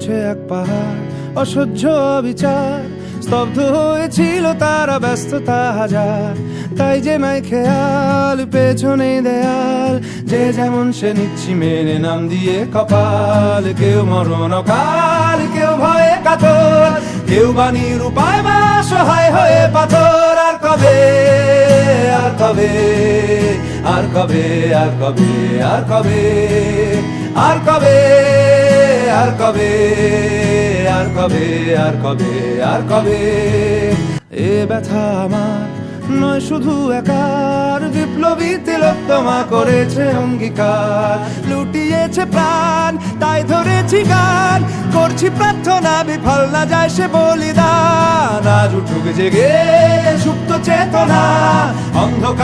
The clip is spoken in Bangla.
উঠেছে এক পাহাড়, অসহ্য বিচার, স্তব্ধ হয়েছিল তারা, ব্যস্ততা হাজার। তাই যে নাই খেয়াল, পেছনে দেয়াল, যে যেমন সে নিচ্ছি মেনে নাম দিয়ে কপাল। কেউ মরণ কাল, কেউ ভয়ে কাতর, কেউ বা নিরুপায় বা সহায় হয়ে পাথর। আর কবে, আর কবে, আর কবে, আর কবে, আর কবে, আর কবে, আর কবে, আর কবে, আর কবে, আর কবে। এ ব্যথা আমার নয় শুধু একার, বিপ্লবী তিলোত্তমা করেছে অঙ্গীকার। লুটিয়েছে প্রাণ, তাই ধরেছি গান, করছি প্রার্থনা বিফল না যায় সে বলিদান। আজ উঠুক জেগে সুপ্ত চেতনা, অন্ধকার